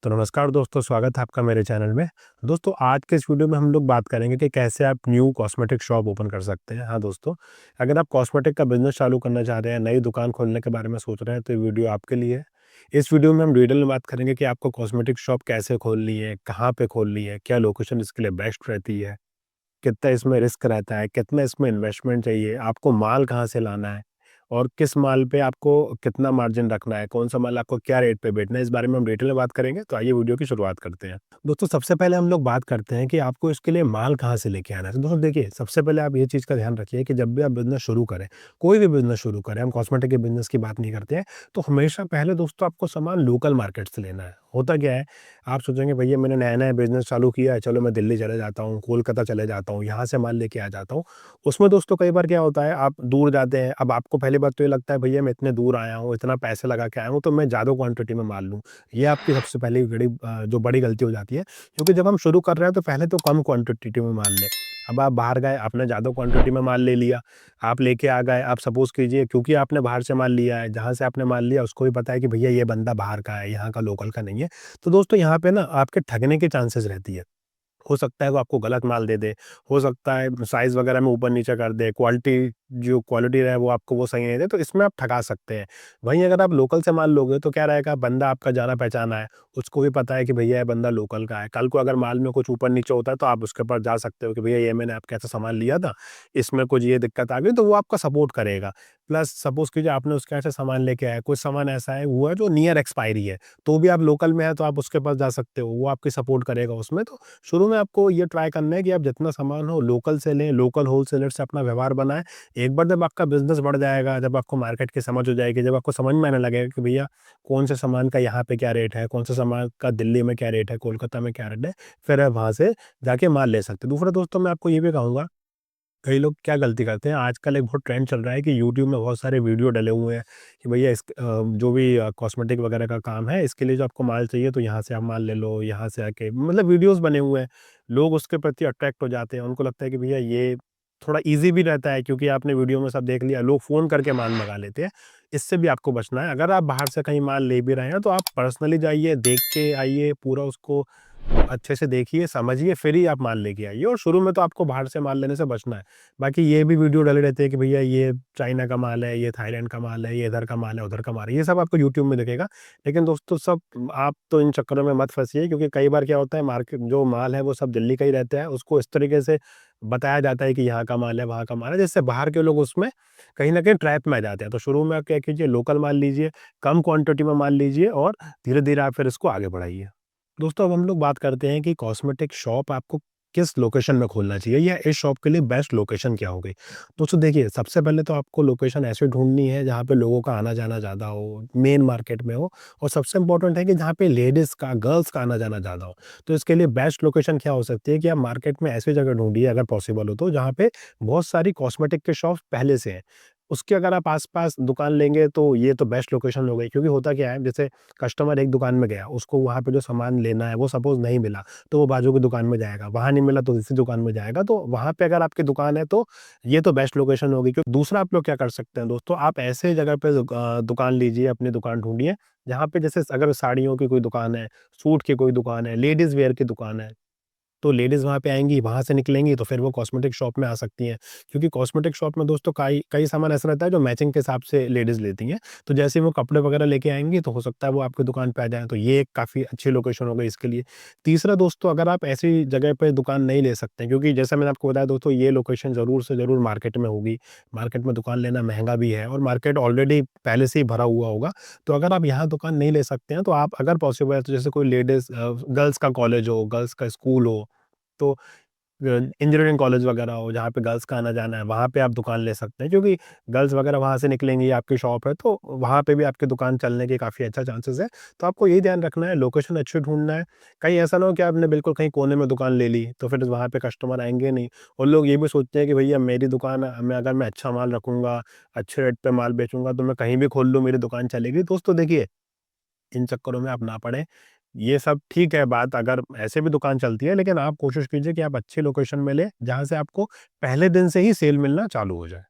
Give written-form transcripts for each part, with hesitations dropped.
तो नमस्कार दोस्तों, स्वागत है आपका मेरे चैनल में। दोस्तों, आज के इस वीडियो में हम लोग बात करेंगे कि कैसे आप न्यू कॉस्मेटिक शॉप ओपन कर सकते हैं। हाँ दोस्तों, अगर आप कॉस्मेटिक का बिज़नेस चालू करना चाह रहे हैं, नई दुकान खोलने के बारे में सोच रहे हैं, तो ये वीडियो आपके लिए है। इस वीडियो में हम डिटेल में बात करेंगे कि आपको कॉस्मेटिक शॉप कैसे खोलनी है, कहाँ पे खोलनी है, क्या लोकेशन इसके लिए बेस्ट रहती है, कितना इसमें रिस्क रहता है, कितना इसमें इन्वेस्टमेंट चाहिए, आपको माल कहाँ से लाना है और किस माल पे आपको कितना मार्जिन रखना है, कौन सा माल आपको क्या रेट पे बेचना है, इस बारे में हम डिटेल में बात करेंगे। तो आइए वीडियो की शुरुआत करते हैं। दोस्तों, सबसे पहले हम लोग बात करते हैं कि आपको इसके लिए माल कहाँ से लेके आना है। तो दोस्तों देखिए, सबसे पहले आप ये चीज़ का ध्यान रखिए कि जब भी आप बिज़नेस शुरू करें, कोई भी बिज़नेस शुरू करें, हम कॉस्मेटिक के बिज़नेस की बात नहीं करते हैं, तो हमेशा पहले दोस्तों आपको सामान लोकल मार्केट से लेना है। होता क्या है, आप सोचेंगे भैया मैंने नया-नया बिज़नेस चालू किया है, चलो मैं दिल्ली चले जाता हूँ, कोलकाता चले जाता हूँ, यहाँ से माल लेके आ जाता हूँ। उसमें दोस्तों कई बार क्या होता है, आप दूर जाते हैं, अब आपको पहली बात तो ये लगता है भैया मैं इतने दूर आया हूँ, इतना पैसे लगा के आया हूँ, तो मैं ज़्यादा क्वांटिटी में माल लूँ। ये आपकी सबसे पहली जो बड़ी गलती हो जाती है, क्योंकि जब हम शुरू कर रहे हैं तो पहले तो कम क्वांटिटी में माल लें। अब आप बाहर गए, आपने ज़्यादा क्वांटिटी में माल ले लिया, आप लेके आ गए, आप सपोज़ कीजिए क्योंकि आपने बाहर से माल लिया है, जहाँ से आपने माल लिया उसको भी पता है कि भैया ये बंदा बाहर का है, यहाँ का लोकल का नहीं है। तो दोस्तों यहाँ पे ना आपके ठगने की चांसेस रहती है। हो सकता है वो आपको गलत माल दे दे, हो सकता है साइज़ वगैरह में ऊपर-नीचे कर दे, क्वालिटी है वो आपको वो सही नहीं दे, तो इसमें आप ठगा सकते हैं। वहीं अगर आप लोकल से माल लोगे तो क्या रहेगा, बंदा आपका जाना-पहचाना है, उसको भी पता है कि भैया ये बंदा लोकल का है। कल को अगर माल में कुछ ऊपर-नीचे होता है तो आप उसके पास जा सकते हो कि भैया ये मैंने आपके यहाँ से सामान लिया था, इसमें कुछ ये दिक्कत आ गई, तो वो आपका सपोर्ट करेगा। प्लस सपोज़ कीजिए आपने उसके यहाँ से सामान लेके आए, कुछ सामान ऐसा है हुआ जो नियर एक्सपायरी है, तो भी आप लोकल में हैं तो आप उसके पास जा सकते हो, वो आपकी सपोर्ट करेगा उसमें। तो शुरू में आपको ये ट्राई करना है कि आप जितना सामान हो लोकल से लें, लोकल होलसेलर से अपना व्यवहार बनाएँ। एक बार जब आपका बिज़नेस बढ़ जाएगा, जब आपको मार्केट की समझ हो जाएगी, जब आपको समझ में आने लगेगा कि भैया कौन से सामान का यहाँ पे क्या रेट है, कौन से सामान का दिल्ली में क्या रेट है, कोलकाता में क्या रेट है, फिर आप वहाँ से जाके माल ले सकते हैं। दूसरा दोस्तों मैं आपको ये भी कहूँगा, कई लोग क्या गलती करते हैं, आजकल एक बहुत ट्रेंड चल रहा है कि यूट्यूब में बहुत सारे वीडियो डले हुए हैं कि भैया जो भी कॉस्मेटिक वगैरह का काम है, इसके लिए जो आपको माल चाहिए तो यहाँ से आप माल ले लो, यहाँ से आके मतलब वीडियोज़ बने हुए हैं। लोग उसके प्रति अट्रैक्ट हो जाते हैं, उनको लगता है कि भैया ये थोड़ा ईज़ी भी रहता है क्योंकि आपने वीडियो में सब देख लिया, लोग फ़ोन करके माल मँगा लेते हैं। इससे भी आपको बचना है। अगर आप बाहर से कहीं माल ले भी रहे हैं, तो आप पर्सनली जाइए, देख के आइए, पूरा उसको अच्छे से देखिए, समझिए, फिर ही आप माल लेके आइए और शुरू में तो आपको बाहर से माल लेने से बचना है। बाकी ये भी वीडियो डले रहते हैं कि भैया ये चाइना का माल है, ये थाईलैंड का माल है, ये इधर का माल है, उधर का माल है, ये सब आपको यूट्यूब में दिखेगा। लेकिन दोस्तों सब आप तो इन चक्करों में मत फँसिए क्योंकि कई बार क्या होता है, मार्केट जो माल है वो सब दिल्ली का ही रहता है, उसको इस तरीके से बताया जाता है कि यहाँ का माल है, वहाँ का माल है, जिससे बाहर के लोग उसमें कहीं न कहीं ट्रैप में आ जाते हैं। तो शुरू में आप क्या कीजिए, लोकल माल लीजिए, कम क्वांटिटी में माल लीजिए और धीरे-धीरे आप फिर इसको आगे बढ़ाइए। दोस्तों, अब हम लोग बात करते हैं कि कॉस्मेटिक शॉप आपको किस लोकेशन में खोलना चाहिए या इस शॉप के लिए बेस्ट लोकेशन क्या होगी। दोस्तों देखिए, सबसे पहले तो आपको लोकेशन ऐसी ढूँढनी है जहाँ पे लोगों का आना-जाना ज़्यादा हो, मेन मार्केट में हो और सबसे इम्पोर्टेंट है कि जहाँ पे लेडीज़ का, गर्ल्स का आना-जाना ज़्यादा हो। तो इसके लिए बेस्ट लोकेशन क्या हो सकती है कि आप मार्केट में ऐसी जगह ढूँढिए अगर पॉसिबल हो तो, जहाँ पे बहुत सारी कॉस्मेटिक के शॉप्स पहले से हैं। उसके अगर आप आस-पास दुकान लेंगे तो ये तो बेस्ट लोकेशन हो गई, क्योंकि होता क्या है, जैसे कस्टमर एक दुकान में गया, उसको वहाँ पे जो सामान लेना है वो सपोज़ नहीं मिला, तो वो बाजू की दुकान में जाएगा, वहाँ नहीं मिला तो तीसरी दुकान में जाएगा, तो वहाँ पे अगर आपकी दुकान है तो ये तो बेस्ट लोकेशन होगी। क्योंकि दूसरा आप लोग क्या कर सकते हैं दोस्तों, आप ऐसे जगह पे दुकान लीजिए, अपनी दुकान ढूँढिए, जहाँ पे जैसे अगर साड़ियों की कोई दुकान है, सूट की कोई दुकान है, लेडीज़ वियर की दुकान है, तो लेडीज़ वहाँ पे आएँगी, वहाँ से निकलेंगी तो फिर वो कॉस्मेटिक शॉप में आ सकती हैं। क्योंकि कॉस्मेटिक शॉप में दोस्तों कई कई सामान ऐसा रहता है जो मैचिंग के हिसाब से लेडीज़ लेती हैं। तो जैसे ही वो कपड़े वगैरह लेके आएँगी तो हो सकता है वो आपकी दुकान पे आ जाएँ, तो ये एक काफ़ी अच्छी लोकेशन हो गई इसके लिए। तीसरा दोस्तों, अगर आप ऐसी जगह पे दुकान नहीं ले सकते हैं, क्योंकि जैसा मैंने आपको बताया दोस्तों, ये लोकेशन ज़रूर से ज़रूर मार्केट में होगी। मार्केट में दुकान लेना महँगा भी है और मार्केट ऑलरेडी पहले से ही भरा हुआ होगा। तो अगर आप यहाँ दुकान नहीं ले सकते हैं तो आप अगर पॉसिबल है तो जैसे कोई गर्ल्स का कॉलेज हो, गर्ल्स का स्कूल हो, तो इंजीनियरिंग कॉलेज वगैरह हो जहाँ पे गर्ल्स का आना-जाना है, वहाँ पे आप दुकान ले सकते हैं, क्योंकि गर्ल्स वगैरह वहाँ से निकलेंगी, आपकी शॉप है तो वहाँ पे भी आपकी दुकान चलने के काफ़ी अच्छा चांसेस है। तो आपको यही ध्यान रखना है, लोकेशन अच्छी ढूँढना है। कहीं ऐसा ना हो कि आपने बिल्कुल कहीं कोने में दुकान ले ली, तो फिर वहाँ पे कस्टमर आएँगे नहीं और लोग ये भी सोचते हैं कि भैया मेरी दुकान में अगर मैं अच्छा माल रखूँगा, अच्छे रेट पे माल बेचूँगा तो मैं कहीं भी खोल लूँ, मेरी दुकान चलेगी। दोस्तों देखिए, इन चक्करों में आप ना पड़ें। ये सब ठीक है बात, अगर ऐसे भी दुकान चलती है, लेकिन आप कोशिश कीजिए कि आप अच्छी लोकेशन में लें, जहाँ से आपको पहले दिन से ही सेल मिलना चालू हो जाए।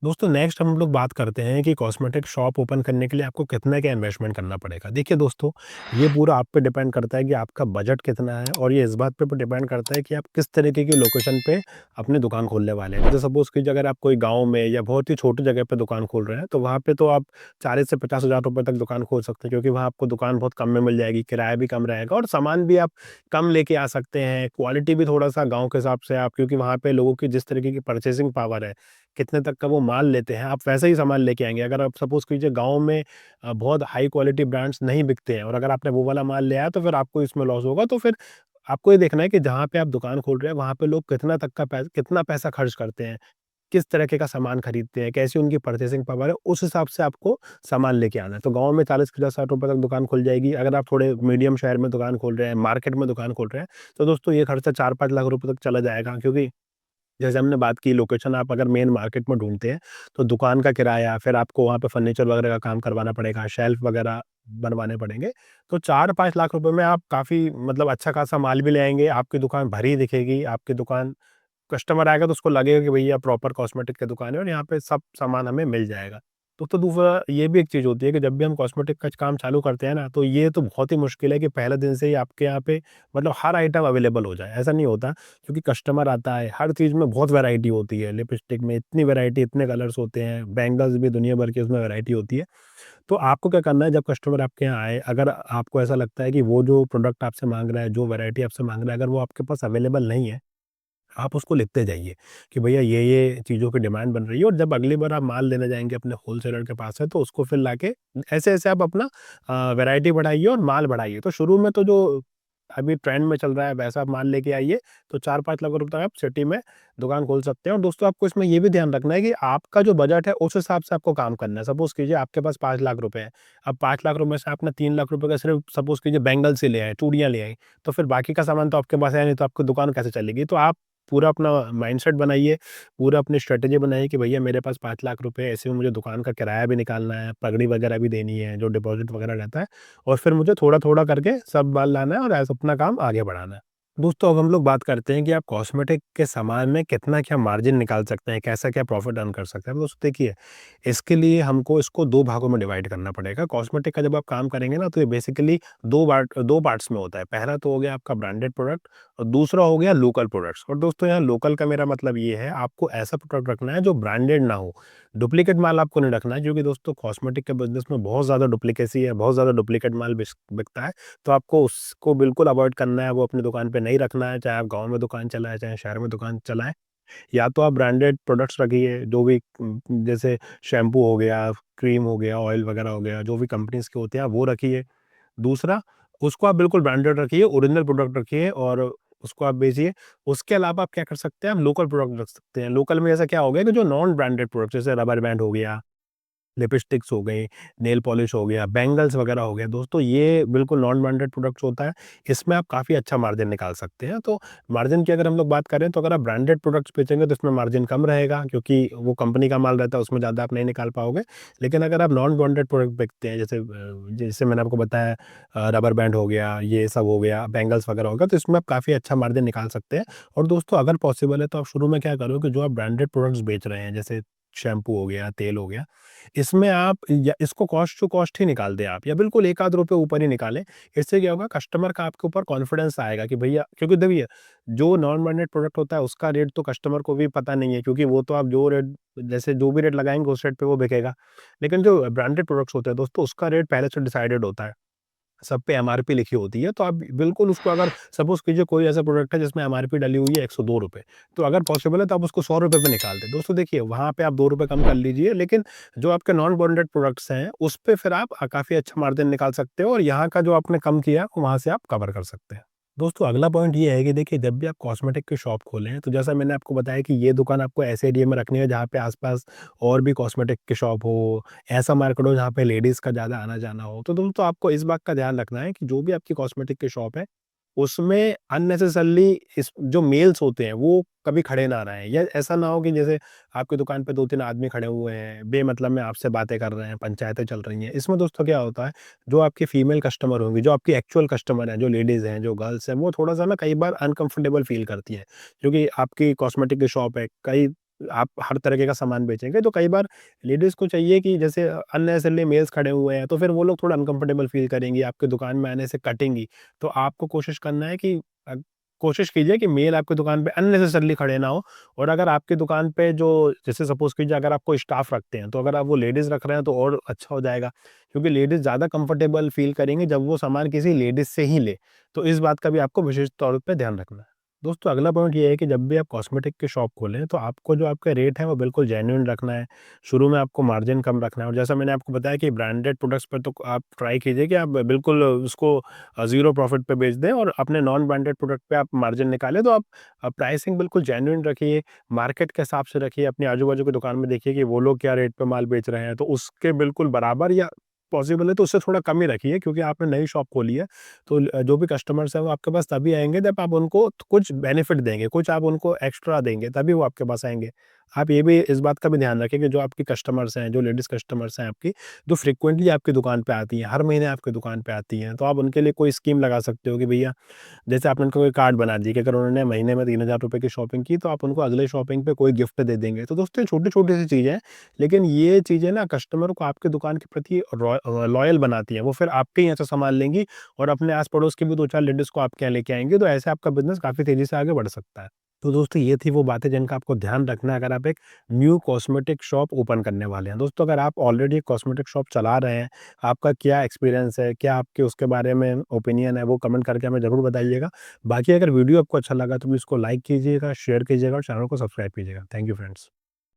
दोस्तों नेक्स्ट हम लोग बात करते हैं कि कॉस्मेटिक शॉप ओपन करने के लिए आपको कितना क्या इन्वेस्टमेंट करना पड़ेगा। देखिए दोस्तों, ये पूरा आप पे डिपेंड करता है कि आपका बजट कितना है और ये इस बात पे डिपेंड करता है कि आप किस तरीके की लोकेशन पे अपनी दुकान खोलने वाले हैं। जैसे सपोज़ कीजिए अगर आप कोई गाँव में या बहुत ही छोटी जगह पे दुकान खोल रहे हैं, तो वहाँ पे तो आप 40 से 50 हज़ार रुपए तक दुकान खोल सकते हैं, क्योंकि वहाँ आपको दुकान बहुत कम में मिल जाएगी, किराया भी कम रहेगा और सामान भी आप कम लेके आ सकते हैं। क्वालिटी भी थोड़ा-सा गाँव के हिसाब से आप, क्योंकि वहाँ पे लोगों की जिस तरीके की परचेज़िंग पावर है, कितने तक का वो माल लेते हैं, आप वैसा ही सामान लेके आएँगे। अगर आप सपोज़ कीजिए गाँव में बहुत हाई क्वालिटी ब्रांड्स नहीं बिकते हैं और अगर आपने वो वाला माल ले आया, तो फिर आपको इसमें लॉस होगा। तो फिर आपको ये देखना है कि जहाँ पे आप दुकान खोल रहे हैं, वहाँ पे लोग कितना पैसा खर्च करते हैं, किस तरीके का सामान खरीदते हैं, कैसी उनकी परचेज़िंग पावर है, उस हिसाब से आपको सामान लेके आना है। तो गाँव में 40-50 हज़ार रुपए तक दुकान खुल जाएगी। अगर आप थोड़े मीडियम शहर में दुकान खोल रहे हैं, मार्केट में दुकान खोल रहे हैं, तो दोस्तों ये खर्चा 4-5 लाख रुपए तक चला जाएगा, क्योंकि जैसे हमने बात की लोकेशन, आप अगर मेन मार्केट में ढूँढते हैं, तो दुकान का किराया, फिर आपको वहाँ पे फर्नीचर वगैरह का काम करवाना पड़ेगा, शेल्फ वगैरह बनवाने पड़ेंगे। तो 4-5 लाख रुपए में आप काफ़ी मतलब अच्छा खासा माल भी ले आएँगे, आपकी दुकान भरी दिखेगी, आपकी दुकान कस्टमर आएगा तो उसको लगेगा कि भैया प्रॉपर कॉस्मेटिक की दुकान है और यहाँ पे सब सामान हमें मिल जाएगा। तो दूसरा ये भी एक चीज़ होती है कि जब भी हम कॉस्मेटिक का काम चालू करते हैं ना, तो ये तो बहुत ही मुश्किल है कि पहले दिन से ही आपके यहाँ पे मतलब हर आइटम अवेलेबल हो जाए, ऐसा नहीं होता। क्योंकि कस्टमर आता है, हर चीज़ में बहुत वैरायटी होती है, लिपस्टिक में इतनी वैरायटी, इतने कलर्स होते हैं, बैंगल्स भी दुनिया भर की उसमें वैरायटी होती है। तो आपको क्या करना है, जब कस्टमर आपके यहाँ आए, अगर आपको ऐसा लगता है कि वो जो प्रोडक्ट आपसे माँग रहा है, जो वैरायटी आपसे माँग रहा है, अगर वो आपके पास अवेलेबल नहीं है, आप उसको लिखते जाइए कि भैया ये चीज़ों की डिमांड बन रही है, और जब अगली बार आप माल लेने जाएँगे अपने होलसेलर के पास है, तो उसको फिर लाके ऐसे-ऐसे आप अपना वैरायटी बढ़ाइए और माल बढ़ाइए। तो शुरू में तो जो अभी ट्रेंड में चल रहा है वैसा आप माल लेके आइए, तो 4-5 लाख रुपए तक आप सिटी में दुकान खोल सकते हैं। और दोस्तों आपको इसमें ये भी ध्यान रखना है कि आपका जो बजट है उस हिसाब से आपको काम करना है। सपोज़ कीजिए आपके पास 5 लाख रुपए हैं, अब 5 लाख रुपए से आपने 3 लाख रुपए का सिर्फ़ सपोज़ कीजिए बैंगल्स ही ले आए, चूड़ियाँ ले आए, तो फिर बाकी का सामान तो आपके पास है नहीं, तो आपकी दुकान कैसे चलेगी? तो आप पूरा अपना माइंडसेट बनाइए, पूरा अपनी स्ट्रैटेजी बनाइए कि भैया मेरे पास 5 लाख रुपए है, ऐसे में मुझे दुकान का किराया भी निकालना है, पगड़ी वगैरह भी देनी है, जो डिपॉज़िट वगैरह रहता है, और फिर मुझे थोड़ा-थोड़ा करके सब माल लाना है और ऐसे अपना काम आगे बढ़ाना है। दोस्तों अब हम लोग बात करते हैं कि आप कॉस्मेटिक के सामान में कितना क्या मार्जिन निकाल सकते हैं, कैसा क्या प्रॉफ़िट अर्न कर सकते हैं। तो दोस्तों देखिए, इसके लिए हमको इसको 2 भागों में डिवाइड करना पड़ेगा। कॉस्मेटिक का जब आप काम करेंगे ना, तो ये बेसिकली 2 पार्ट्स में होता है। पहला तो हो गया आपका ब्रांडेड प्रोडक्ट और दूसरा हो गया लोकल प्रोडक्ट्स। और दोस्तों यहाँ लोकल का मेरा मतलब ये है, आपको ऐसा प्रोडक्ट रखना है जो ब्रांडेड ना हो। डुप्लीकेट माल आपको नहीं रखना है, क्योंकि दोस्तों कॉस्मेटिक के बिज़नेस में बहुत ज़्यादा डुप्लीकेसी है, बहुत ज़्यादा डुप्लीकेट माल बिकता है। तो आपको उसको बिल्कुल अवॉइड करना है, वो अपनी दुकान पे नहीं रखना है, चाहे आप गाँव में दुकान चलाएँ, चाहे शहर में दुकान चलाएँ। या तो आप ब्रांडेड प्रोडक्ट्स रखिए, जो भी जैसे शैम्पू हो गया, क्रीम हो गया, ऑयल वगैरह हो गया, जो भी कंपनीज़ के होते हैं, आप वो रखिए। दूसरा, उसको आप बिल्कुल ब्रांडेड रखिए, ओरिजिनल प्रोडक्ट रखिए और उसको आप बेचिए। उसके अलावा आप क्या कर सकते हैं, आप लोकल प्रोडक्ट रख सकते हैं। लोकल में ऐसा क्या हो गया कि जो नॉन ब्रांडेड प्रोडक्ट, जैसे रबर बैंड हो गया, लिपस्टिक्स हो गई, नेल पॉलिश हो गया, बैंगल्स वगैरह हो गए। दोस्तों ये बिल्कुल नॉन ब्रांडेड प्रोडक्ट्स होता है, इसमें आप काफ़ी अच्छा मार्जिन निकाल सकते हैं। तो मार्जिन की अगर हम लोग बात करें, तो अगर आप ब्रांडेड प्रोडक्ट्स बेचेंगे तो इसमें मार्जिन कम रहेगा, क्योंकि वो कंपनी का माल रहता है, उसमें ज़्यादा आप नहीं निकाल पाओगे। लेकिन अगर आप नॉन ब्रांडेड प्रोडक्ट बेचते हैं, जैसे मैंने आपको बताया, रबर बैंड हो गया, ये सब हो गया, बैंगल्स वगैरह हो गया, तो इसमें आप काफ़ी अच्छा मार्जिन निकाल सकते हैं। और दोस्तों अगर पॉसिबल है तो आप शुरू में क्या करो कि जो आप ब्रांडेड प्रोडक्ट्स बेच रहे हैं, जैसे शैम्पू हो गया, तेल हो गया, इसमें आप या इसको कॉस्ट टू कॉस्ट ही निकाल दें आप, या बिल्कुल 1 आध रुपए ऊपर ही निकालें। इससे क्या होगा, कस्टमर का आपके ऊपर कॉन्फिडेंस आएगा कि भैया, क्योंकि देखिए जो नॉन ब्रांडेड प्रोडक्ट होता है उसका रेट तो कस्टमर को भी पता नहीं है, क्योंकि वो तो आप जो रेट, जैसे जो भी रेट लगाएँगे उस रेट पे वो बिकेगा। लेकिन जो ब्रांडेड प्रोडक्ट्स होते हैं दोस्तों, उसका रेट पहले से डिसाइडेड होता है। सब पे एमआरपी लिखी होती है, तो आप बिल्कुल उसको, अगर सपोज़ कीजिए कोई ऐसा प्रोडक्ट है जिसमें एमआरपी डली हुई है ₹102, तो अगर पॉसिबल है तो आप उसको ₹100 पे निकाल दें। दोस्तों देखिए, वहाँ पे आप ₹2 कम कर लीजिए, लेकिन जो आपके नॉन ब्रांडेड प्रोडक्ट्स हैं, उस पे फिर आप काफ़ी अच्छा मार्जिन निकाल सकते हो और यहाँ का जो आपने कम किया, वहाँ से आप कवर कर सकते हैं। दोस्तों अगला पॉइंट ये है कि देखिए, जब भी आप कॉस्मेटिक की शॉप खोलें, तो जैसा मैंने आपको बताया कि ये दुकान आपको ऐसे एरिया में रखनी है जहाँ पे आस-पास और भी कॉस्मेटिक की शॉप हो, ऐसा मार्केट हो जहाँ पे लेडीज़ का ज़्यादा आना-जाना हो। तो दोस्तों आपको इस बात का ध्यान रखना है कि जो भी आपकी कॉस्मेटिक की शॉप है, उसमें अननेसेसरीली इस जो मेल्स होते हैं वो कभी खड़े ना रहें, या ऐसा ना हो कि जैसे आपकी दुकान पे 2-3 आदमी खड़े हुए हैं, बेमतलब में आपसे बातें कर रहे हैं, पंचायतें चल रही हैं। इसमें दोस्तों क्या होता है, जो आपकी फीमेल कस्टमर होंगी, जो आपकी एक्चुअल कस्टमर हैं, जो लेडीज़ हैं, जो गर्ल्स हैं, वो थोड़ा-सा ना कई बार अनकंफर्टेबल फ़ील करती हैं, क्योंकि आपकी कॉस्मेटिक की शॉप है। कई आप हर तरीके का सामान बेचेंगे, तो कई बार लेडीज़ को चाहिए कि जैसे अननेसेसरली मेल्स खड़े हुए हैं, तो फिर वो लोग थोड़ा अनकंफर्टेबल फ़ील करेंगी, आपकी दुकान में आने से कटेंगी। तो आपको कोशिश करना है कि कोशिश कीजिए कि मेल आपकी दुकान पे अननेसेसरली खड़े ना हो। और अगर आपकी दुकान पे जो जैसे सपोज़ कीजिए अगर आप कोई स्टाफ़ रखते हैं, तो अगर आप वो लेडीज़ रख रहे हैं तो और अच्छा हो जाएगा, क्योंकि लेडीज़ ज़्यादा कंफर्टेबल फ़ील करेंगी जब वो सामान किसी लेडीज़ से ही ले। तो इस बात का भी आपको विशेष तौर पे ध्यान रखना है। दोस्तों अगला पॉइंट ये है कि जब भी आप कॉस्मेटिक की शॉप खोलें, तो आपको जो आपका रेट है वो बिल्कुल जेन्युइन रखना है। शुरू में आपको मार्जिन कम रखना है, और जैसा मैंने आपको बताया कि ब्रांडेड प्रोडक्ट्स पर तो आप ट्राई कीजिए कि आप बिल्कुल उसको ज़ीरो प्रॉफ़िट पे बेच दें, और अपने नॉन ब्रांडेड प्रोडक्ट पे आप मार्जिन निकालें। तो आप प्राइसिंग बिल्कुल जेन्युइन रखिए, मार्केट के हिसाब से रखिए, अपनी आजू-बाजू की दुकान में देखिए कि वो लोग क्या रेट पे माल बेच रहे हैं, तो उसके बिल्कुल बराबर या पॉसिबल है तो उससे थोड़ा कम ही रखिए, क्योंकि आपने नई शॉप खोली है। तो जो भी कस्टमर्स हैं वो आपके पास तभी आएँगे जब आप उनको कुछ बेनिफिट देंगे, कुछ आप उनको एक्स्ट्रा देंगे, तभी वो आपके पास आएँगे। आप ये भी इस बात का भी ध्यान रखें कि जो आपकी कस्टमर्स हैं, जो लेडीज़ कस्टमर्स हैं आपकी, जो फ्रीक्वेंटली आपकी दुकान पे आती हैं, हर महीने आपकी दुकान पे आती हैं, तो आप उनके लिए कोई स्कीम लगा सकते हो कि भैया, जैसे आपने उनको कोई कार्ड बना दी कि अगर उन्होंने महीने में 3000 रुपए की शॉपिंग की, तो आप उनको अगले शॉपिंग पे कोई गिफ्ट दे देंगे। तो दोस्तों ये छोटी-छोटी सी चीज़ें हैं, लेकिन ये चीज़ें ना कस्टमर को आपकी दुकान के प्रति लॉयल बनाती हैं। वो फिर आपके ही यहाँ से सामान लेंगी और अपने आस-पड़ोस की भी 2-4 लेडीज़ को आपके यहाँ लेके आएँगी, तो ऐसे आपका बिज़नेस काफ़ी तेज़ी से आगे बढ़ सकता है। तो दोस्तों ये थी वो बातें जिनका आपको ध्यान रखना है अगर आप एक न्यू कॉस्मेटिक शॉप ओपन करने वाले हैं। दोस्तों अगर आप ऑलरेडी एक कॉस्मेटिक शॉप चला रहे हैं, आपका क्या एक्सपीरियंस है, क्या आपके उसके बारे में ओपिनियन है, वो कमेंट करके हमें ज़रूर बताइएगा। बाकी अगर वीडियो आपको अच्छा लगा तो प्लीज़ इसको लाइक कीजिएगा, शेयर कीजिएगा और चैनल को सब्सक्राइब कीजिएगा। Thank you friends.